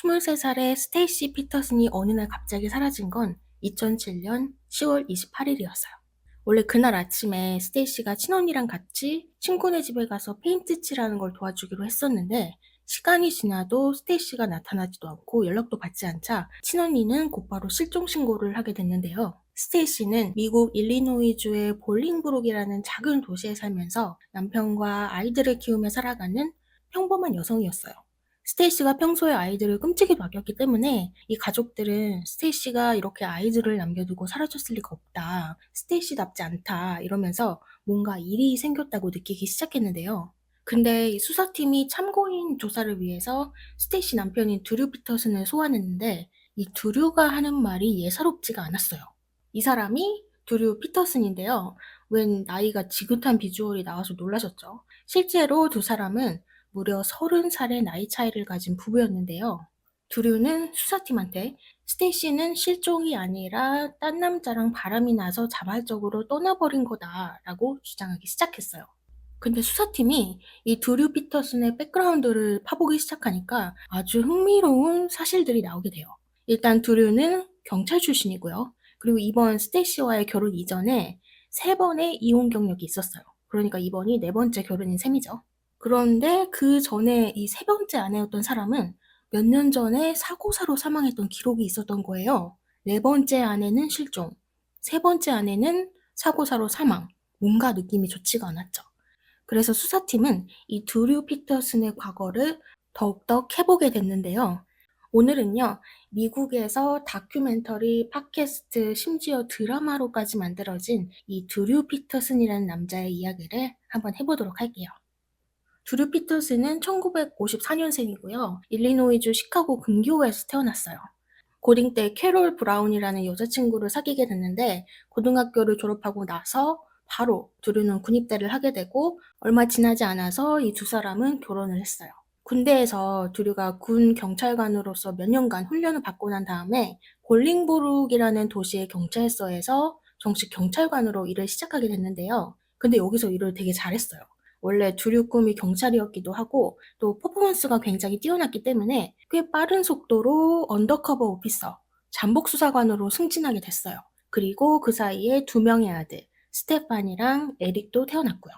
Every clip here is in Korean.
23살의 스테이시 피터슨이 어느 날 갑자기 사라진 건 2007년 10월 28일이었어요. 원래 그날 아침에 스테이시가 친언니랑 같이 친구네 집에 가서 페인트 칠하는 걸 도와주기로 했었는데 시간이 지나도 스테이시가 나타나지도 않고 연락도 받지 않자 친언니는 곧바로 실종 신고를 하게 됐는데요. 스테이시는 미국 일리노이주의 볼링브룩이라는 작은 도시에 살면서 남편과 아이들을 키우며 살아가는 평범한 여성이었어요. 스테이시가 평소에 아이들을 끔찍이도 아꼈기 때문에 이 가족들은 "스테이시가 이렇게 아이들을 남겨두고 사라졌을 리가 없다. 스테이시답지 않다." 이러면서 뭔가 일이 생겼다고 느끼기 시작했는데요. 근데 이 수사팀이 참고인 조사를 위해서 스테이시 남편인 드류 피터슨을 소환했는데 이 드류가 하는 말이 예사롭지가 않았어요. 이 사람이 드류 피터슨인데요. 웬 나이가 지긋한 비주얼이 나와서 놀라셨죠. 실제로 두 사람은 무려 30살의 나이 차이를 가진 부부였는데요. 두류는 수사팀한테 스테이시는 실종이 아니라 딴 남자랑 바람이 나서 자발적으로 떠나버린 거다라고 주장하기 시작했어요. 근데 수사팀이 이 드류 피터슨의 백그라운드를 파보기 시작하니까 아주 흥미로운 사실들이 나오게 돼요. 일단 드류는 경찰 출신이고요. 그리고 이번 스테이시와의 결혼 이전에 3번의 이혼 경력이 있었어요. 그러니까 이번이 4번째 결혼인 셈이죠. 그런데 그전에 이 3번째 아내였던 사람은 몇 년 전에 사고사로 사망했던 기록이 있었던 거예요. 4번째 아내는 실종, 3번째 아내는 사고사로 사망. 뭔가 느낌이 좋지가 않았죠. 그래서 수사팀은 이 드류 피터슨의 과거를 더욱더 캐보게 됐는데요. 오늘은요, 미국에서 다큐멘터리, 팟캐스트, 심지어 드라마로까지 만들어진 이 드류 피터슨이라는 남자의 이야기를 한번 해보도록 할게요. 드류 피터슨은 1954년생이고요. 일리노이주 시카고 근교에서 태어났어요. 고딩 때 캐롤 브라운이라는 여자친구를 사귀게 됐는데 고등학교를 졸업하고 나서 바로 드류는 군입대를 하게 되고 얼마 지나지 않아서 이 두 사람은 결혼을 했어요. 군대에서 드류가 군 경찰관으로서 몇 년간 훈련을 받고 난 다음에 볼링브룩이라는 도시의 경찰서에서 정식 경찰관으로 일을 시작하게 됐는데요. 근데 여기서 일을 되게 잘했어요. 원래 주류 꿈이 경찰이었기도 하고 또 퍼포먼스가 굉장히 뛰어났기 때문에 꽤 빠른 속도로 언더커버 오피서, 잠복 수사관으로 승진하게 됐어요. 그리고 그 사이에 2명의 아들, 스테판이랑 에릭도 태어났고요.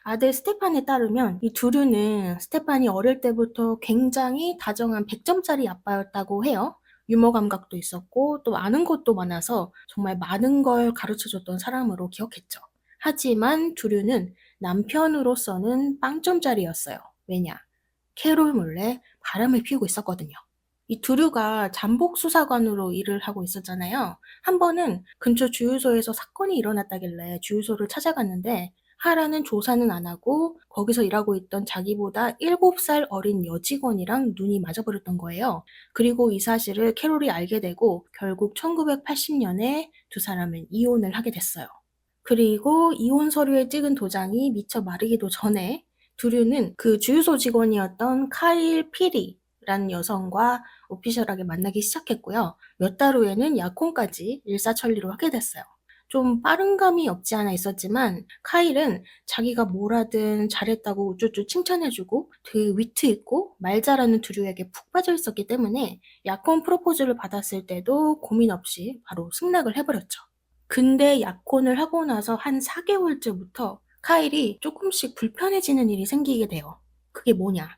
아들 스테판에 따르면 이 두류는 스테판이 어릴 때부터 굉장히 다정한 100점짜리 아빠였다고 해요. 유머 감각도 있었고 또 아는 것도 많아서 정말 많은 걸 가르쳐줬던 사람으로 기억했죠. 하지만 두류는 남편으로서는 빵점짜리였어요. 왜냐? 캐롤 몰래 바람을 피우고 있었거든요. 이 두류가 잠복 수사관으로 일을 하고 있었잖아요. 한 번은 근처 주유소에서 사건이 일어났다길래 주유소를 찾아갔는데 하라는 조사는 안 하고 거기서 일하고 있던 자기보다 7살 어린 여직원이랑 눈이 맞아버렸던 거예요. 그리고 이 사실을 캐롤이 알게 되고 결국 1980년에 두 사람은 이혼을 하게 됐어요. 그리고 이혼 서류에 찍은 도장이 미처 마르기도 전에 두류는 그 주유소 직원이었던 카일 피리라는 여성과 오피셜하게 만나기 시작했고요. 몇 달 후에는 약혼까지 일사천리로 하게 됐어요. 좀 빠른 감이 없지 않아 있었지만 카일은 자기가 뭘 하든 잘했다고 우쭈쭈 칭찬해주고 되게 위트 있고 말 잘하는 두류에게 푹 빠져 있었기 때문에 약혼 프로포즈를 받았을 때도 고민 없이 바로 승낙을 해버렸죠. 근데 약혼을 하고 나서 한 4개월째부터 카일이 조금씩 불편해지는 일이 생기게 돼요. 그게 뭐냐?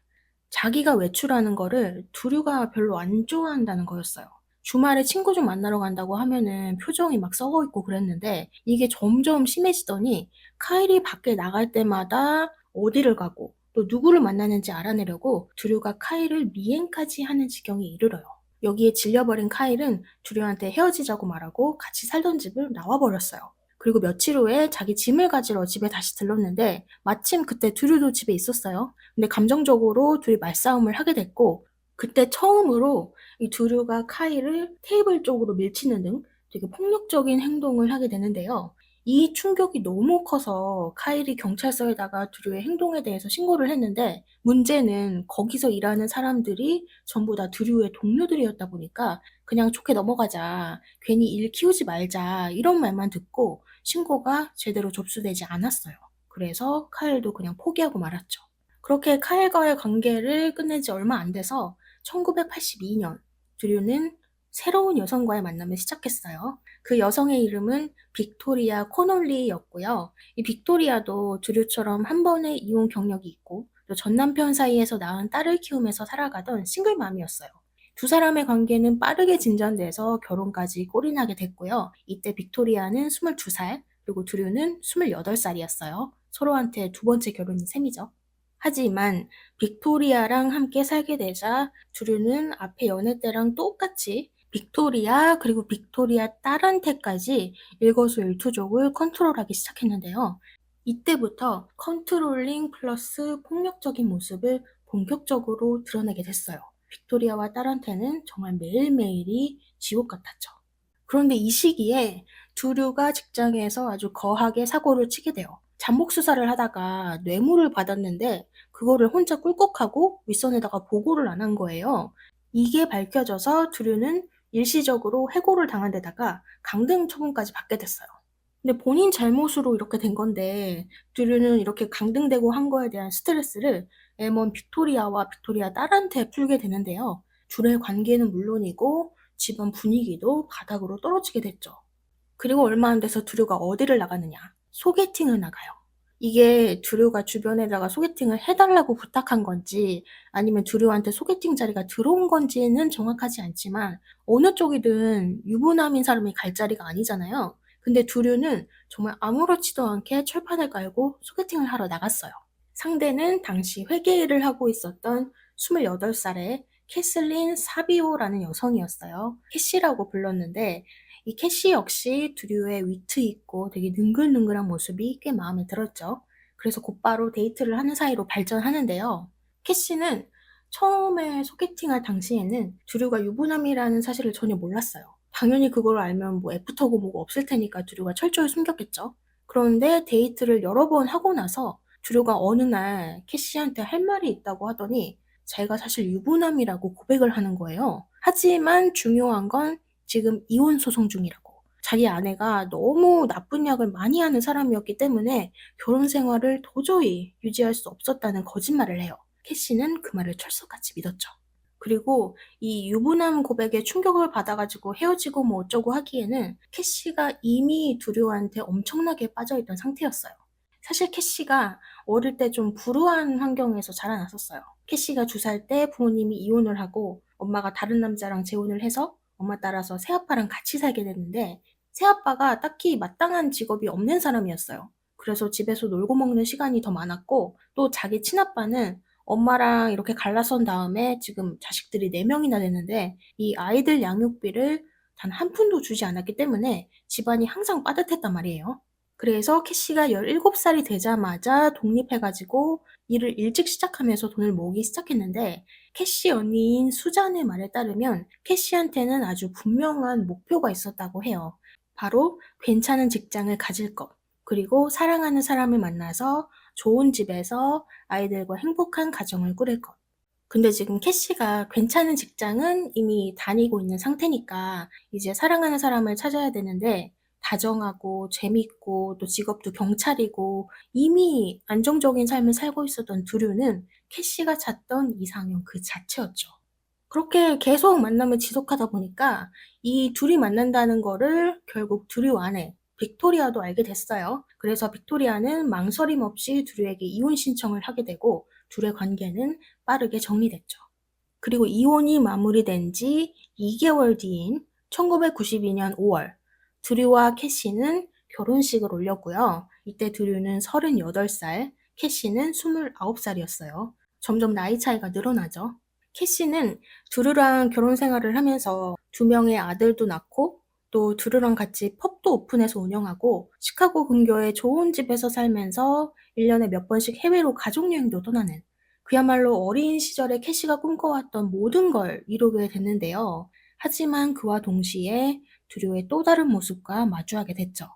자기가 외출하는 거를 두류가 별로 안 좋아한다는 거였어요. 주말에 친구 좀 만나러 간다고 하면은 표정이 막 썩어 있고 그랬는데 이게 점점 심해지더니 카일이 밖에 나갈 때마다 어디를 가고 또 누구를 만나는지 알아내려고 두류가 카일을 미행까지 하는 지경에 이르러요. 여기에 질려버린 카일은 두류한테 헤어지자고 말하고 같이 살던 집을 나와버렸어요. 그리고 며칠 후에 자기 짐을 가지러 집에 다시 들렀는데 마침 그때 두류도 집에 있었어요. 근데 감정적으로 둘이 말싸움을 하게 됐고 그때 처음으로 이 두류가 카일을 테이블 쪽으로 밀치는 등 되게 폭력적인 행동을 하게 되는데요. 이 충격이 너무 커서 카일이 경찰서에다가 두류의 행동에 대해서 신고를 했는데 문제는 거기서 일하는 사람들이 전부 다 두류의 동료들이었다 보니까 그냥 좋게 넘어가자, 괜히 일 키우지 말자 이런 말만 듣고 신고가 제대로 접수되지 않았어요. 그래서 카일도 그냥 포기하고 말았죠. 그렇게 카일과의 관계를 끝낸 지 얼마 안 돼서 1982년 드류는 새로운 여성과의 만남을 시작했어요. 그 여성의 이름은 빅토리아 코놀리였고요. 이 빅토리아도 드류처럼 한 번의 이혼 경력이 있고 또 전 남편 사이에서 낳은 딸을 키우면서 살아가던 싱글맘이었어요. 두 사람의 관계는 빠르게 진전돼서 결혼까지 골이 나게 됐고요. 이때 빅토리아는 22살, 그리고 드류는 28살이었어요. 서로한테 두 번째 결혼인 셈이죠. 하지만 빅토리아랑 함께 살게 되자 드류는 앞에 연애 때랑 똑같이 빅토리아 그리고 빅토리아 딸한테까지 일거수일투족을 컨트롤하기 시작했는데요. 이때부터 컨트롤링 플러스 폭력적인 모습을 본격적으로 드러내게 됐어요. 빅토리아와 딸한테는 정말 매일매일이 지옥 같았죠. 그런데 이 시기에 두류가 직장에서 아주 거하게 사고를 치게 돼요. 잠복 수사를 하다가 뇌물을 받았는데 그거를 혼자 꿀꺽하고 윗선에다가 보고를 안 한 거예요. 이게 밝혀져서 두류는 일시적으로 해고를 당한 데다가 강등 처분까지 받게 됐어요. 근데 본인 잘못으로 이렇게 된 건데 두류는 이렇게 강등되고 한 거에 대한 스트레스를 M1 빅토리아와 빅토리아 딸한테 풀게 되는데요. 둘의 관계는 물론이고 집안 분위기도 바닥으로 떨어지게 됐죠. 그리고 얼마 안 돼서 두류가 어디를 나가느냐? 소개팅을 나가요. 이게 두류가 주변에다가 소개팅을 해달라고 부탁한 건지 아니면 두류한테 소개팅 자리가 들어온 건지는 정확하지 않지만 어느 쪽이든 유부남인 사람이 갈 자리가 아니잖아요. 근데 두류는 정말 아무렇지도 않게 철판을 깔고 소개팅을 하러 나갔어요. 상대는 당시 회계 일을 하고 있었던 28살의 캐슬린 사비오라는 여성이었어요. 캐시라고 불렀는데 이 캐시 역시 두류의 위트 있고 되게 능글능글한 모습이 꽤 마음에 들었죠. 그래서 곧바로 데이트를 하는 사이로 발전하는데요. 캐시는 처음에 소개팅할 당시에는 두류가 유부남이라는 사실을 전혀 몰랐어요. 당연히 그걸 알면 뭐 애프터고 뭐고 없을 테니까 두류가 철저히 숨겼겠죠. 그런데 데이트를 여러 번 하고 나서 두류가 어느 날 캐시한테 할 말이 있다고 하더니 자기가 사실 유부남이라고 고백을 하는 거예요. 하지만 중요한 건 지금 이혼 소송 중이라고. 자기 아내가 너무 나쁜 약을 많이 하는 사람이었기 때문에 결혼 생활을 도저히 유지할 수 없었다는 거짓말을 해요. 캐시는 그 말을 철석같이 믿었죠. 그리고 이 유부남 고백에 충격을 받아가지고 헤어지고 뭐 어쩌고 하기에는 캐시가 이미 두류한테 엄청나게 빠져있던 상태였어요. 사실 캐시가 어릴 때 좀 불우한 환경에서 자라났었어요. 캐시가 2살 때 부모님이 이혼을 하고 엄마가 다른 남자랑 재혼을 해서 엄마 따라서 새아빠랑 같이 살게 됐는데 새아빠가 딱히 마땅한 직업이 없는 사람이었어요. 그래서 집에서 놀고 먹는 시간이 더 많았고 또 자기 친아빠는 엄마랑 이렇게 갈라선 다음에 지금 자식들이 4명이나 됐는데 이 아이들 양육비를 단 한 푼도 주지 않았기 때문에 집안이 항상 빠듯했단 말이에요. 그래서 캐시가 17살이 되자마자 독립해가지고 일을 일찍 시작하면서 돈을 모으기 시작했는데 캐시 언니인 수잔의 말에 따르면 캐시한테는 아주 분명한 목표가 있었다고 해요. 바로 괜찮은 직장을 가질 것, 그리고 사랑하는 사람을 만나서 좋은 집에서 아이들과 행복한 가정을 꾸릴 것. 근데 지금 캐시가 괜찮은 직장은 이미 다니고 있는 상태니까 이제 사랑하는 사람을 찾아야 되는데 다정하고 재밌고 또 직업도 경찰이고 이미 안정적인 삶을 살고 있었던 두류는 캐시가 찾던 이상형 그 자체였죠. 그렇게 계속 만남을 지속하다 보니까 이 둘이 만난다는 거를 결국 두류 아내 빅토리아도 알게 됐어요. 그래서 빅토리아는 망설임 없이 두류에게 이혼 신청을 하게 되고 둘의 관계는 빠르게 정리됐죠. 그리고 이혼이 마무리된 지 2개월 뒤인 1992년 5월 두류와 캐시는 결혼식을 올렸고요. 이때 두류는 38살, 캐시는 29살이었어요. 점점 나이 차이가 늘어나죠. 캐시는 두루랑 결혼 생활을 하면서 2명의 아들도 낳고 또 두루랑 같이 펍도 오픈해서 운영하고 시카고 근교의 좋은 집에서 살면서 1년에 몇 번씩 해외로 가족여행도 떠나는 그야말로 어린 시절에 캐시가 꿈꿔왔던 모든 걸 이루게 됐는데요. 하지만 그와 동시에 두루의 또 다른 모습과 마주하게 됐죠.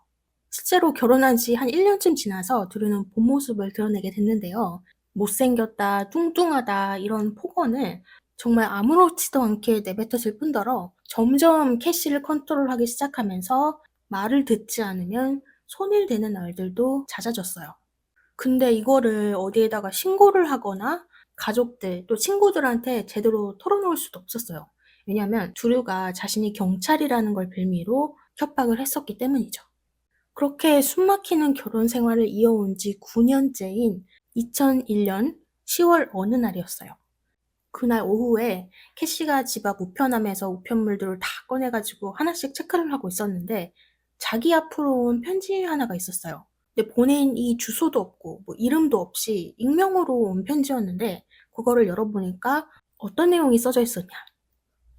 실제로 결혼한 지 한 1년쯤 지나서 두루는 본 모습을 드러내게 됐는데요. 못생겼다, 뚱뚱하다 이런 폭언을 정말 아무렇지도 않게 내뱉었을 뿐더러 점점 캐시를 컨트롤하기 시작하면서 말을 듣지 않으면 손을 대는 날들도 잦아졌어요. 근데 이거를 어디에다가 신고를 하거나 가족들 또 친구들한테 제대로 털어놓을 수도 없었어요. 왜냐하면 두류가 자신이 경찰이라는 걸 빌미로 협박을 했었기 때문이죠. 그렇게 숨막히는 결혼 생활을 이어온 지 9년째인 2001년 10월 어느 날이었어요. 그날 오후에 캐시가 집 앞 우편함에서 우편물들을 다 꺼내 가지고 하나씩 체크를 하고 있었는데 자기 앞으로 온 편지 하나가 있었어요. 근데 보낸 이 주소도 없고 뭐 이름도 없이 익명으로 온 편지였는데 그거를 열어보니까 어떤 내용이 써져 있었냐.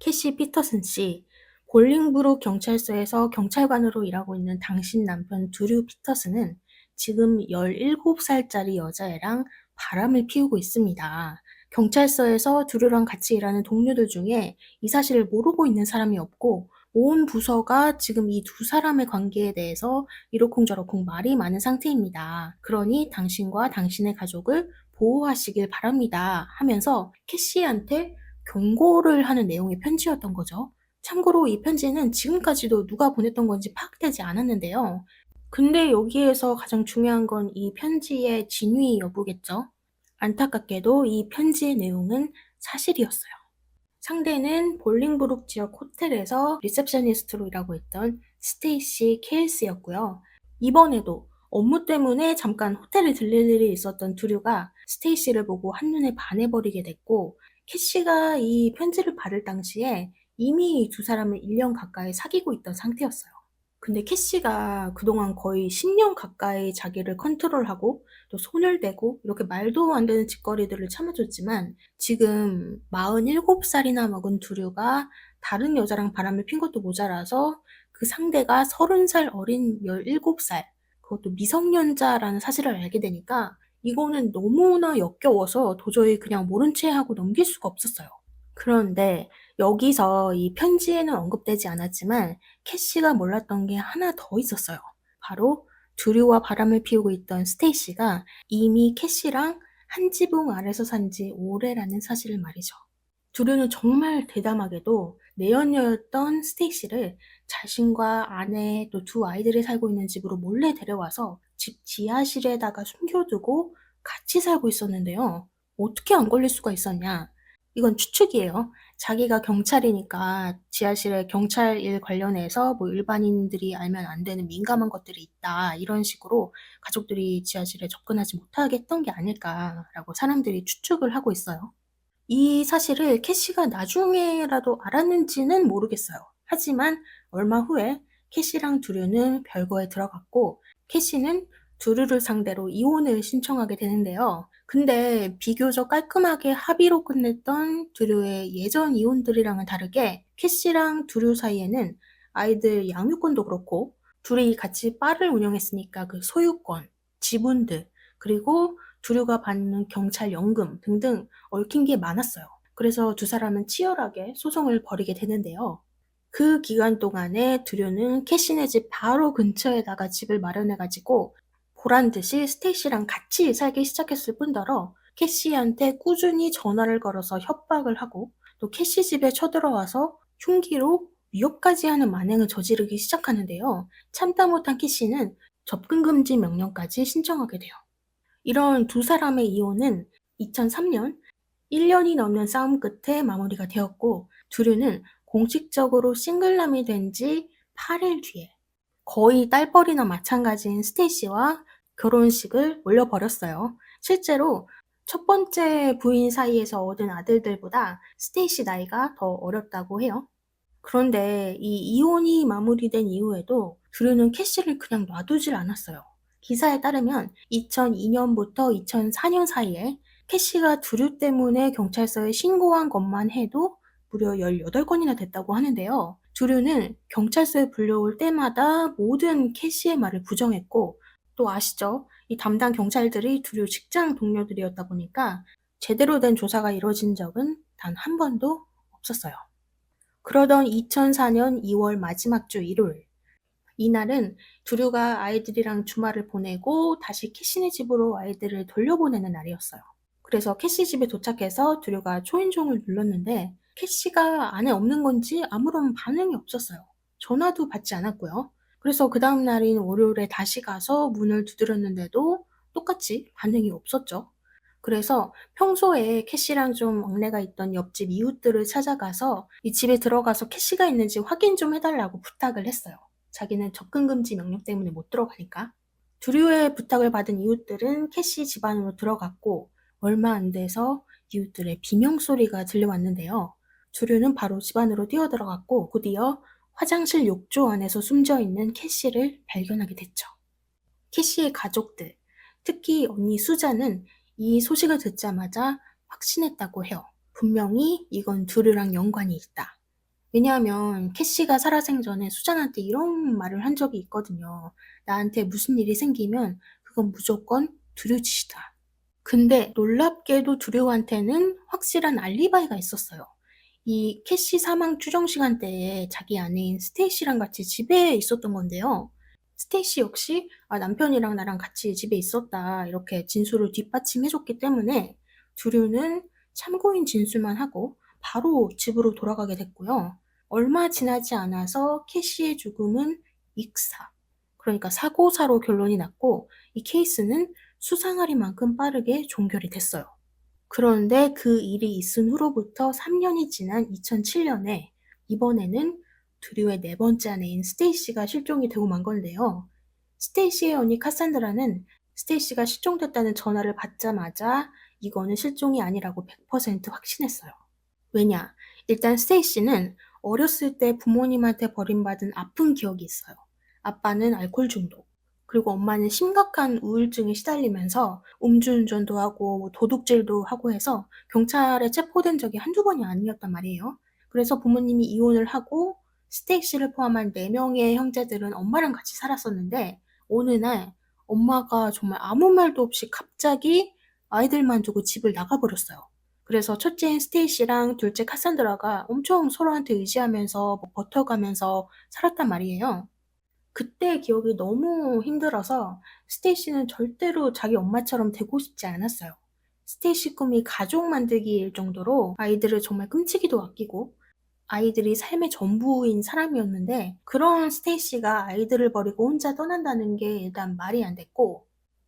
캐시 피터슨 씨, 볼링브룩 경찰서에서 경찰관으로 일하고 있는 당신 남편 드류 피터슨은 지금 17살짜리 여자애랑 바람을 피우고 있습니다. 경찰서에서 드류랑 같이 일하는 동료들 중에 이 사실을 모르고 있는 사람이 없고 온 부서가 지금 이 두 사람의 관계에 대해서 이러쿵저러쿵 말이 많은 상태입니다. 그러니 당신과 당신의 가족을 보호하시길 바랍니다. 하면서 캐시한테 경고를 하는 내용의 편지였던 거죠. 참고로 이 편지는 지금까지도 누가 보냈던 건지 파악되지 않았는데요. 근데 여기에서 가장 중요한 건 이 편지의 진위 여부겠죠. 안타깝게도 이 편지의 내용은 사실이었어요. 상대는 볼링브룩 지역 호텔에서 리셉셔니스트로 일하고 있던 스테이시 케일스였고요. 이번에도 업무 때문에 잠깐 호텔에 들릴 일이 있었던 두류가 스테이시를 보고 한눈에 반해버리게 됐고, 캐시가 이 편지를 받을 당시에 이미 이 두 사람을 1년 가까이 사귀고 있던 상태였어요. 근데 캐시가 그동안 거의 10년 가까이 자기를 컨트롤하고 또 손을 대고 이렇게 말도 안 되는 짓거리들을 참아줬지만 지금 47살이나 먹은 두류가 다른 여자랑 바람을 핀 것도 모자라서 그 상대가 30살 어린 17살, 그것도 미성년자라는 사실을 알게 되니까 이거는 너무나 역겨워서 도저히 그냥 모른 채 하고 넘길 수가 없었어요. 그런데 여기서 이 편지에는 언급되지 않았지만 캐시가 몰랐던 게 하나 더 있었어요. 바로 두류와 바람을 피우고 있던 스테이시가 이미 캐시랑 한 지붕 아래서 산 지 오래라는 사실을 말이죠. 두류는 정말 대담하게도 내연녀였던 스테이시를 자신과 아내 또 두 아이들이 살고 있는 집으로 몰래 데려와서 집 지하실에다가 숨겨두고 같이 살고 있었는데요. 어떻게 안 걸릴 수가 있었냐? 이건 추측이에요. 자기가 경찰이니까 지하실에 경찰 일 관련해서 뭐 일반인들이 알면 안 되는 민감한 것들이 있다. 이런 식으로 가족들이 지하실에 접근하지 못하게 했던 게 아닐까라고 사람들이 추측을 하고 있어요. 이 사실을 캐시가 나중에라도 알았는지는 모르겠어요. 하지만 얼마 후에 캐시랑 두류는 별거에 들어갔고 캐시는 두류를 상대로 이혼을 신청하게 되는데요. 근데 비교적 깔끔하게 합의로 끝냈던 두류의 예전 이혼들이랑은 다르게 캐시랑 두류 사이에는 아이들 양육권도 그렇고 둘이 같이 바를 운영했으니까 그 소유권, 지분들, 그리고 두류가 받는 경찰 연금 등등 얽힌 게 많았어요. 그래서 두 사람은 치열하게 소송을 벌이게 되는데요. 그 기간 동안에 두류는 캐시네 집 바로 근처에다가 집을 마련해가지고 보란 듯이 스테이시랑 같이 살기 시작했을 뿐더러 캐시한테 꾸준히 전화를 걸어서 협박을 하고 또 캐시 집에 쳐들어와서 흉기로 위협까지 하는 만행을 저지르기 시작하는데요. 참다 못한 캐시는 접근 금지 명령까지 신청하게 돼요. 이런 두 사람의 이혼은 2003년 1년이 넘는 싸움 끝에 마무리가 되었고 두류는 공식적으로 싱글남이 된 지 8일 뒤에 거의 딸뻘이나 마찬가지인 스테이시와 결혼식을 올려버렸어요. 실제로 첫 번째 부인 사이에서 얻은 아들들보다 스테이시 나이가 더 어렸다고 해요. 그런데 이 이혼이 마무리된 이후에도 드류는 캐시를 그냥 놔두질 않았어요. 기사에 따르면 2002년부터 2004년 사이에 캐시가 드류 때문에 경찰서에 신고한 것만 해도 무려 18건이나 됐다고 하는데요. 드류는 경찰서에 불려올 때마다 모든 캐시의 말을 부정했고, 또 아시죠? 이 담당 경찰들이 드류 직장 동료들이었다 보니까 제대로 된 조사가 이루어진 적은 단 한 번도 없었어요. 그러던 2004년 2월 마지막 주 일요일. 이날은 두류가 아이들이랑 주말을 보내고 다시 캐시네 집으로 아이들을 돌려보내는 날이었어요. 그래서 캐시 집에 도착해서 두류가 초인종을 눌렀는데 캐시가 안에 없는 건지 아무런 반응이 없었어요. 전화도 받지 않았고요. 그래서 그 다음 날인 월요일에 다시 가서 문을 두드렸는데도 똑같이 반응이 없었죠. 그래서 평소에 캐시랑 좀 얽내가 있던 옆집 이웃들을 찾아가서 이 집에 들어가서 캐시가 있는지 확인 좀 해 달라고 부탁을 했어요. 자기는 접근 금지 명령 때문에 못 들어가니까. 두류의 부탁을 받은 이웃들은 캐시 집 안으로 들어갔고 얼마 안 돼서 이웃들의 비명 소리가 들려왔는데요. 두류는 바로 집 안으로 뛰어들어갔고 곧이어 화장실 욕조 안에서 숨져 있는 캐시를 발견하게 됐죠. 캐시의 가족들, 특히 언니 수잔은 이 소식을 듣자마자 확신했다고 해요. 분명히 이건 두류랑 연관이 있다. 왜냐하면 캐시가 살아생전에 수잔한테 이런 말을 한 적이 있거든요. 나한테 무슨 일이 생기면 그건 무조건 두류 짓이다. 근데 놀랍게도 두류한테는 확실한 알리바이가 있었어요. 이 캐시 사망 추정 시간대에 자기 아내인 스테이시랑 같이 집에 있었던 건데요. 스테이시 역시 남편이랑 나랑 같이 집에 있었다 이렇게 진술을 뒷받침해줬기 때문에 두류는 참고인 진술만 하고 바로 집으로 돌아가게 됐고요. 얼마 지나지 않아서 캐시의 죽음은 익사, 그러니까 사고사로 결론이 났고 이 케이스는 수상하리만큼 빠르게 종결이 됐어요. 그런데 그 일이 있은 후로부터 3년이 지난 2007년에 이번에는 두류의 네 번째 아내인 스테이시가 실종이 되고 만 건데요. 스테이시의 언니 카산드라는 스테이시가 실종됐다는 전화를 받자마자 이거는 실종이 아니라고 100% 확신했어요. 왜냐? 일단 스테이시는 어렸을 때 부모님한테 버림받은 아픈 기억이 있어요. 아빠는 알코올 중독, 그리고 엄마는 심각한 우울증에 시달리면서 음주운전도 하고 도둑질도 하고 해서 경찰에 체포된 적이 한두 번이 아니었단 말이에요. 그래서 부모님이 이혼을 하고 스테이시를 포함한 4명의 형제들은 엄마랑 같이 살았었는데 어느 날 엄마가 정말 아무 말도 없이 갑자기 아이들만 두고 집을 나가버렸어요. 그래서 첫째인 스테이시랑 둘째 카산드라가 엄청 서로한테 의지하면서 버텨가면서 살았단 말이에요. 그때의 기억이 너무 힘들어서 스테이시는 절대로 자기 엄마처럼 되고 싶지 않았어요. 스테이시 꿈이 가족 만들기일 정도로 아이들을 정말 끔찍이도 아끼고 아이들이 삶의 전부인 사람이었는데 그런 스테이시가 아이들을 버리고 혼자 떠난다는 게 일단 말이 안 됐고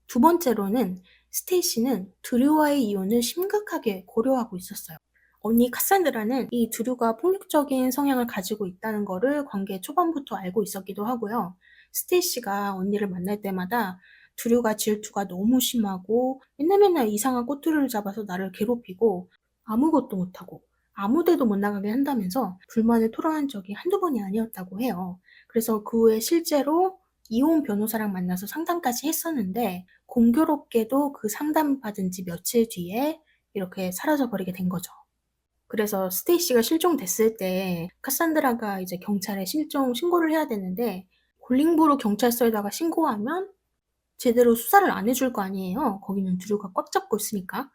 두 번째로는 스테이시는 드류와의 이혼을 심각하게 고려하고 있었어요. 언니 카산드라는 이 드류가 폭력적인 성향을 가지고 있다는 거를 관계 초반부터 알고 있었기도 하고요. 스테이시가 언니를 만날 때마다 드류가 질투가 너무 심하고 맨날 이상한 꼬투리를 잡아서 나를 괴롭히고 아무것도 못하고 아무 데도 못 나가게 한다면서 불만을 토로한 적이 한두 번이 아니었다고 해요. 그래서 그 후에 실제로 이혼 변호사랑 만나서 상담까지 했었는데 공교롭게도 그 상담받은 지 며칠 뒤에 이렇게 사라져 버리게 된 거죠. 그래서 스테이시가 실종됐을 때 카산드라가 이제 경찰에 실종 신고를 해야 되는데 골링보로 경찰서에다가 신고하면 제대로 수사를 안 해줄 거 아니에요. 거기는 두류가 꽉 잡고 있으니까.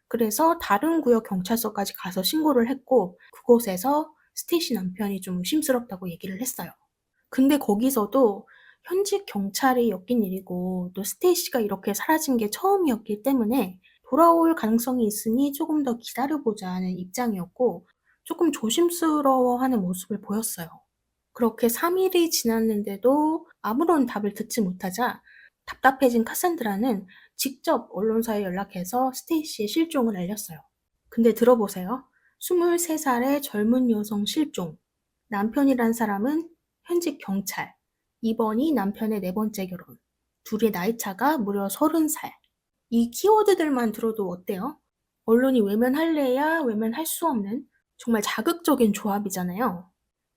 그래서 다른 구역 경찰서까지 가서 신고를 했고 그곳에서 스테이시 남편이 좀 의심스럽다고 얘기를 했어요. 근데 거기서도 현직 경찰이 엮인 일이고 또 스테이시가 이렇게 사라진 게 처음이었기 때문에 돌아올 가능성이 있으니 조금 더 기다려보자는 입장이었고 조금 조심스러워하는 모습을 보였어요. 그렇게 3일이 지났는데도 아무런 답을 듣지 못하자 답답해진 카산드라는 직접 언론사에 연락해서 스테이시의 실종을 알렸어요. 근데 들어보세요. 23살의 젊은 여성 실종. 남편이란 사람은 현직 경찰. 이번이 남편의 네 번째 결혼. 둘의 나이 차가 무려 30살. 이 키워드들만 들어도 어때요? 언론이 외면할래야 외면할 수 없는 정말 자극적인 조합이잖아요.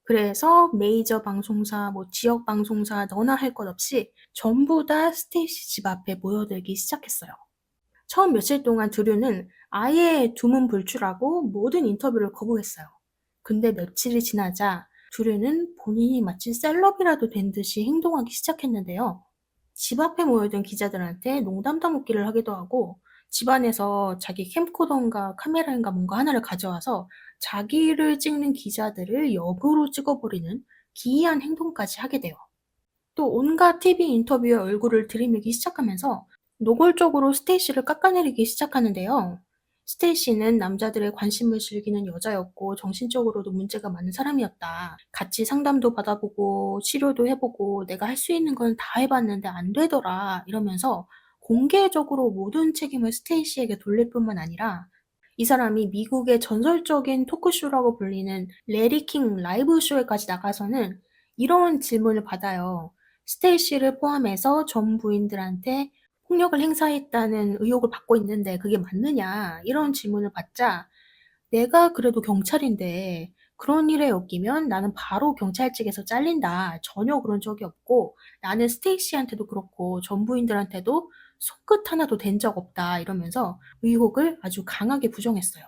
그래서 메이저 방송사, 지역 방송사 너나 할 것 없이 전부 다 스테이시 집 앞에 모여들기 시작했어요. 처음 며칠 동안 두류는 아예 두문불출하고 모든 인터뷰를 거부했어요. 근데 며칠이 지나자 두류는 본인이 마치 셀럽이라도 된 듯이 행동하기 시작했는데요. 집 앞에 모여든 기자들한테 농담 따먹기를 하기도 하고 집안에서 자기 캠코더인가 카메라인가 뭔가 하나를 가져와서 자기를 찍는 기자들을 역으로 찍어버리는 기이한 행동까지 하게 돼요. 또 온갖 TV 인터뷰에 얼굴을 들이밀기 시작하면서 노골적으로 스테이시를 깎아내리기 시작하는데요. 스테이시는 남자들의 관심을 즐기는 여자였고 정신적으로도 문제가 많은 사람이었다. 같이 상담도 받아보고 치료도 해보고 내가 할 수 있는 건 다 해봤는데 안 되더라 이러면서 공개적으로 모든 책임을 스테이시에게 돌릴 뿐만 아니라 이 사람이 미국의 전설적인 토크쇼라고 불리는 레리 킹 라이브 쇼에까지 나가서는 이런 질문을 받아요. 스테이시를 포함해서 전 부인들한테 폭력을 행사했다는 의혹을 받고 있는데 그게 맞느냐? 이런 질문을 받자 내가 그래도 경찰인데 그런 일에 엮이면 나는 바로 경찰직에서 잘린다. 전혀 그런 적이 없고 나는 스테이시한테도 그렇고 전 부인들한테도 손끝 하나도 댄 적 없다. 이러면서 의혹을 아주 강하게 부정했어요.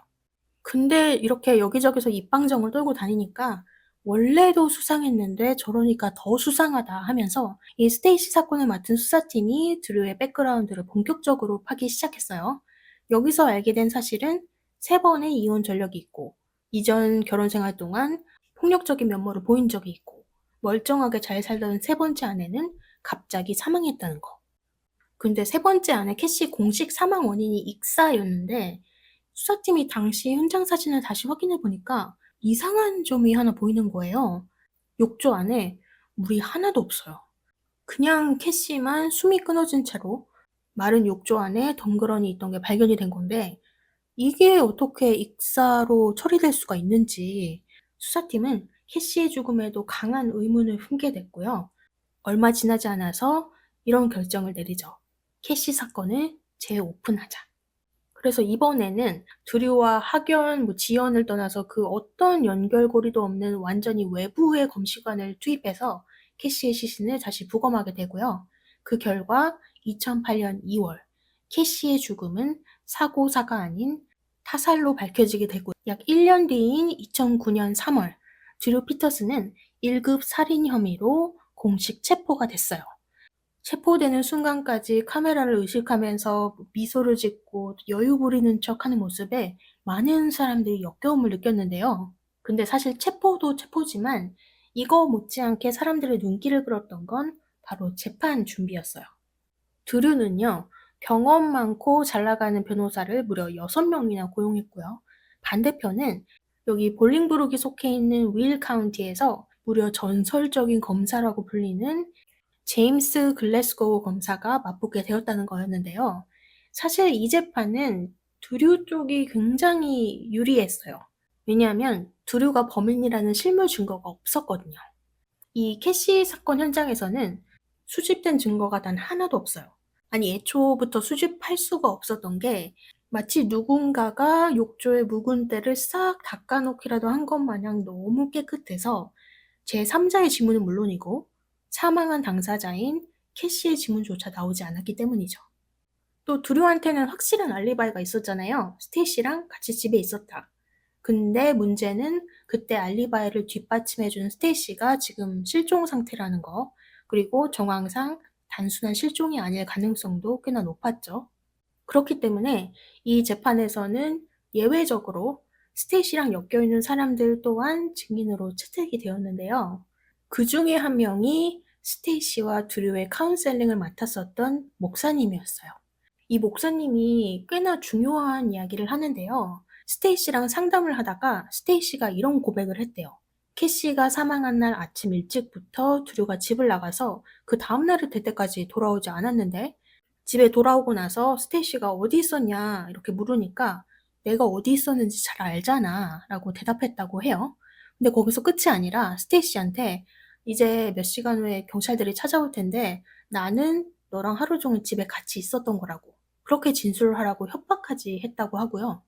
근데 이렇게 여기저기서 입방정을 떨고 다니니까 원래도 수상했는데 저러니까 더 수상하다 하면서 이 스테이시 사건을 맡은 수사팀이 드류의 백그라운드를 본격적으로 파기 시작했어요. 여기서 알게 된 사실은 3번의 이혼 전력이 있고 이전 결혼 생활 동안 폭력적인 면모를 보인 적이 있고 멀쩡하게 잘 살던 3번째 아내는 갑자기 사망했다는 거. 근데 3번째 아내 캐시 공식 사망 원인이 익사였는데 수사팀이 당시 현장 사진을 다시 확인해 보니까 이상한 점이 하나 보이는 거예요. 욕조 안에 물이 하나도 없어요. 그냥 캐시만 숨이 끊어진 채로 마른 욕조 안에 덩그러니 있던 게 발견이 된 건데 이게 어떻게 익사로 처리될 수가 있는지 수사팀은 캐시의 죽음에도 강한 의문을 품게 됐고요. 얼마 지나지 않아서 이런 결정을 내리죠. 캐시 사건을 재오픈하자. 그래서 이번에는 드류와 학연, 지연을 떠나서 그 어떤 연결고리도 없는 완전히 외부의 검시관을 투입해서 캐시의 시신을 다시 부검하게 되고요. 그 결과 2008년 2월 캐시의 죽음은 사고사가 아닌 타살로 밝혀지게 되고 약 1년 뒤인 2009년 3월 드류 피터슨은 1급 살인 혐의로 공식 체포가 됐어요. 체포되는 순간까지 카메라를 의식하면서 미소를 짓고 여유 부리는 척하는 모습에 많은 사람들이 역겨움을 느꼈는데요. 근데 사실 체포도 체포지만 이거 못지않게 사람들의 눈길을 끌었던 건 바로 재판 준비였어요. 드류는요, 경험 많고 잘 나가는 변호사를 무려 6명이나 고용했고요. 반대편은 여기 볼링브룩이 속해 있는 윌 카운티에서 무려 전설적인 검사라고 불리는 제임스 글래스고우 검사가 맞붙게 되었다는 거였는데요. 사실 이 재판은 두류 쪽이 굉장히 유리했어요. 왜냐하면 두류가 범인이라는 실물 증거가 없었거든요. 이 캐시 사건 현장에서는 수집된 증거가 단 하나도 없어요. 아니 애초부터 수집할 수가 없었던 게 마치 누군가가 욕조에 묵은 때를 싹 닦아놓기라도 한 것 마냥 너무 깨끗해서 제3자의 지문은 물론이고 사망한 당사자인 캐시의 지문조차 나오지 않았기 때문이죠. 또 두류한테는 확실한 알리바이가 있었잖아요. 스테이시랑 같이 집에 있었다. 근데 문제는 그때 알리바이를 뒷받침해준 스테이시가 지금 실종 상태라는 거, 그리고 정황상 단순한 실종이 아닐 가능성도 꽤나 높았죠. 그렇기 때문에 이 재판에서는 예외적으로 스테이시랑 엮여있는 사람들 또한 증인으로 채택이 되었는데요. 그 중에 한 명이 스테이시와 드류의 카운셀링을 맡았었던 목사님이었어요. 이 목사님이 꽤나 중요한 이야기를 하는데요. 스테이시랑 상담을 하다가 스테이시가 이런 고백을 했대요. 캐시가 사망한 날 아침 일찍부터 드류가 집을 나가서 그 다음날이 될 때까지 돌아오지 않았는데 집에 돌아오고 나서 스테이시가 어디 있었냐 이렇게 물으니까 내가 어디 있었는지 잘 알잖아 라고 대답했다고 해요. 근데 거기서 끝이 아니라 스테이시한테 이제 몇 시간 후에 경찰들이 찾아올 텐데 나는 너랑 하루 종일 집에 같이 있었던 거라고 그렇게 진술을 하라고 협박하지 했다고 하고요.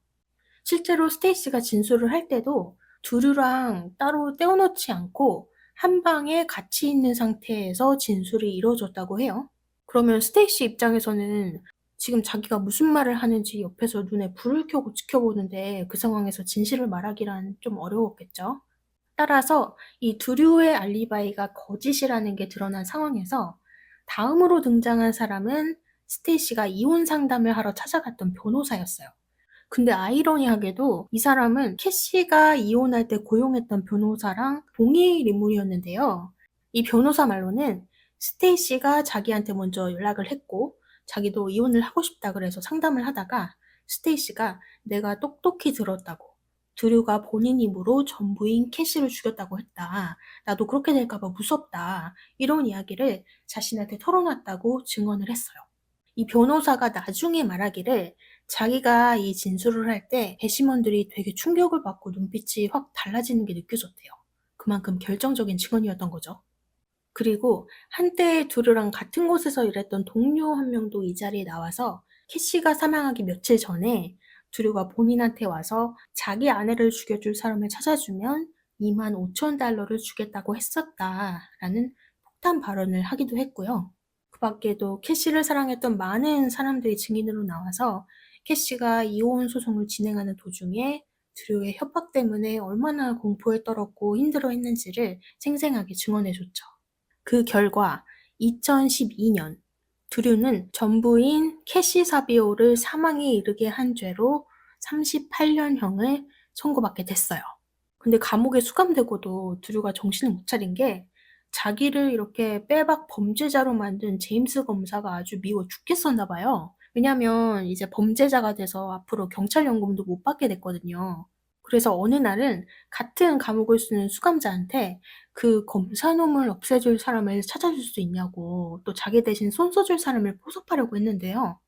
실제로 스테이시가 진술을 할 때도 두류랑 따로 떼어놓지 않고 한 방에 같이 있는 상태에서 진술이 이루어졌다고 해요. 그러면 스테이시 입장에서는 지금 자기가 무슨 말을 하는지 옆에서 눈에 불을 켜고 지켜보는데 그 상황에서 진실을 말하기란 좀 어려웠겠죠. 따라서 이 두류의 알리바이가 거짓이라는 게 드러난 상황에서 다음으로 등장한 사람은 스테이시가 이혼 상담을 하러 찾아갔던 변호사였어요. 근데 아이러니하게도 이 사람은 캐시가 이혼할 때 고용했던 변호사랑 동일 인물이었는데요. 이 변호사 말로는 스테이시가 자기한테 먼저 연락을 했고 자기도 이혼을 하고 싶다 그래서 상담을 하다가 스테이시가 내가 똑똑히 들었다고 드류가 본인 입으로 전부인 캐시를 죽였다고 했다. 나도 그렇게 될까봐 무섭다. 이런 이야기를 자신한테 털어놨다고 증언을 했어요. 이 변호사가 나중에 말하기를 자기가 이 진술을 할 때 배심원들이 되게 충격을 받고 눈빛이 확 달라지는 게 느껴졌대요. 그만큼 결정적인 증언이었던 거죠. 그리고 한때 두루랑 같은 곳에서 일했던 동료 한 명도 이 자리에 나와서 캐시가 사망하기 며칠 전에 두루가 본인한테 와서 자기 아내를 죽여줄 사람을 찾아주면 25,000달러를 주겠다고 했었다라는 폭탄 발언을 하기도 했고요. 그 밖에도 캐시를 사랑했던 많은 사람들이 증인으로 나와서 캐시가 이혼 소송을 진행하는 도중에 두루의 협박 때문에 얼마나 공포에 떨었고 힘들어했는지를 생생하게 증언해줬죠. 그 결과 2012년 드류는 전부인 캐시 사비오를 사망에 이르게 한 죄로 38년형을 선고받게 됐어요. 근데 감옥에 수감되고도 드류가 정신을 못 차린 게 자기를 이렇게 빼박 범죄자로 만든 제임스 검사가 아주 미워 죽겠었나 봐요. 왜냐면 이제 범죄자가 돼서 앞으로 경찰 연금도 못 받게 됐거든요. 그래서 어느 날은 같은 감옥을 쓰는 수감자한테 그 검사놈을 없애줄 사람을 찾아줄 수 있냐고 또 자기 대신 손 써줄 사람을 포섭하려고 했는데요.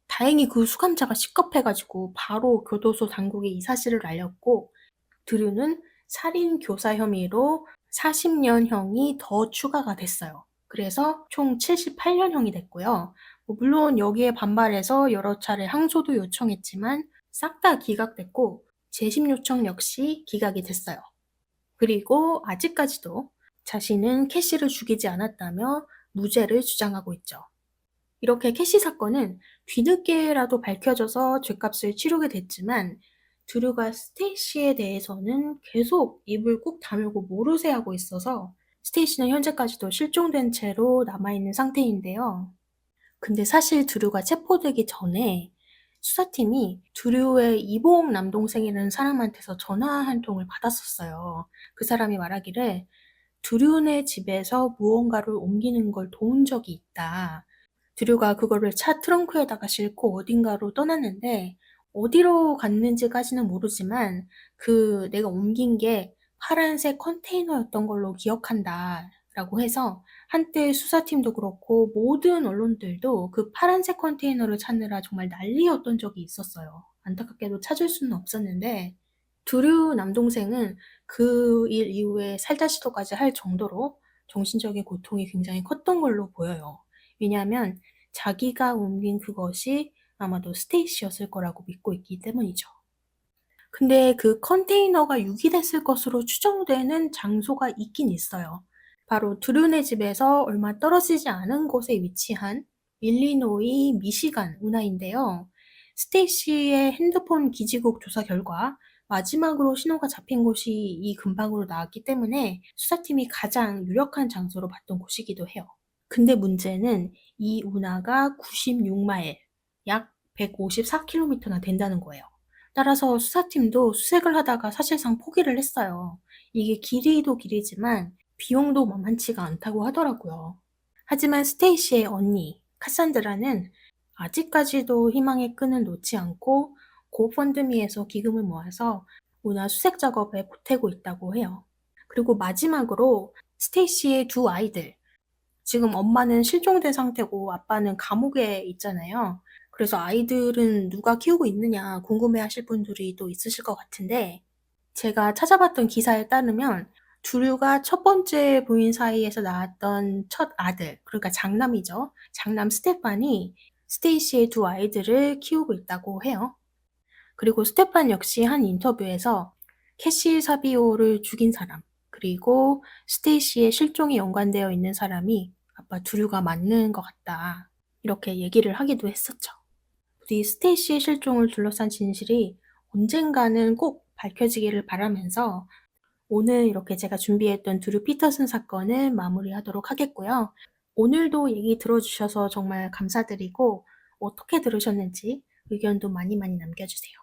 다행히 그 수감자가 시겁해가지고 바로 교도소 당국에 이 사실을 알렸고 드류는 살인 교사 혐의로 40년형이 더 추가가 됐어요. 그래서 총 78년형이 됐고요. 물론 여기에 반발해서 여러 차례 항소도 요청했지만 싹 다 기각됐고 재심 요청 역시 기각이 됐어요. 그리고 아직까지도 자신은 캐시를 죽이지 않았다며 무죄를 주장하고 있죠. 이렇게 캐시 사건은 뒤늦게라도 밝혀져서 죗값을 치르게 됐지만 드류가 스테이시에 대해서는 계속 입을 꾹 다물고 모르쇠하고 있어서 스테이시는 현재까지도 실종된 채로 남아있는 상태인데요. 근데 사실 드류가 체포되기 전에 수사팀이 드류의 이복 남동생이라는 사람한테서 전화 한 통을 받았었어요. 그 사람이 말하기를 드류네 집에서 무언가를 옮기는 걸 도운 적이 있다. 드류가 그거를 차 트렁크에다가 싣고 어딘가로 떠났는데 어디로 갔는지까지는 모르지만 그 내가 옮긴 게 파란색 컨테이너였던 걸로 기억한다. 라고 해서 한때 수사팀도 그렇고 모든 언론들도 그 파란색 컨테이너를 찾느라 정말 난리였던 적이 있었어요. 안타깝게도 찾을 수는 없었는데 드류 남동생은 그 일 이후에 살자 시도까지 할 정도로 정신적인 고통이 굉장히 컸던 걸로 보여요. 왜냐하면 자기가 옮긴 그것이 아마도 스테이시였을 거라고 믿고 있기 때문이죠. 근데 그 컨테이너가 유기됐을 것으로 추정되는 장소가 있긴 있어요. 바로 드류네 집에서 얼마 떨어지지 않은 곳에 위치한 일리노이 미시간 운하인데요. 스테이시의 핸드폰 기지국 조사 결과 마지막으로 신호가 잡힌 곳이 이 근방으로 나왔기 때문에 수사팀이 가장 유력한 장소로 봤던 곳이기도 해요. 근데 문제는 이 운하가 96마일, 약 154km나 된다는 거예요. 따라서 수사팀도 수색을 하다가 사실상 포기를 했어요. 이게 길이도 길이지만 비용도 만만치가 않다고 하더라고요. 하지만 스테이시의 언니, 카산드라는 아직까지도 희망의 끈을 놓지 않고 고펀드미에서 기금을 모아서 운하 수색 작업에 보태고 있다고 해요. 그리고 마지막으로 스테이시의 두 아이들, 지금 엄마는 실종된 상태고 아빠는 감옥에 있잖아요. 그래서 아이들은 누가 키우고 있느냐 궁금해하실 분들이 또 있으실 것 같은데 제가 찾아봤던 기사에 따르면 두류가 첫 번째 부인 사이에서 낳았던 첫 아들, 그러니까 장남이죠. 장남 스테판이 스테이시의 두 아이들을 키우고 있다고 해요. 그리고 스테판 역시 한 인터뷰에서 캐시 사비오를 죽인 사람, 그리고 스테이시의 실종이 연관되어 있는 사람이 아빠 두류가 맞는 것 같다. 이렇게 얘기를 하기도 했었죠. 부디 스테이시의 실종을 둘러싼 진실이 언젠가는 꼭 밝혀지기를 바라면서 오늘 이렇게 제가 준비했던 드류 피터슨 사건을 마무리하도록 하겠고요. 오늘도 얘기 들어주셔서 정말 감사드리고 어떻게 들으셨는지 의견도 많이 많이 남겨주세요.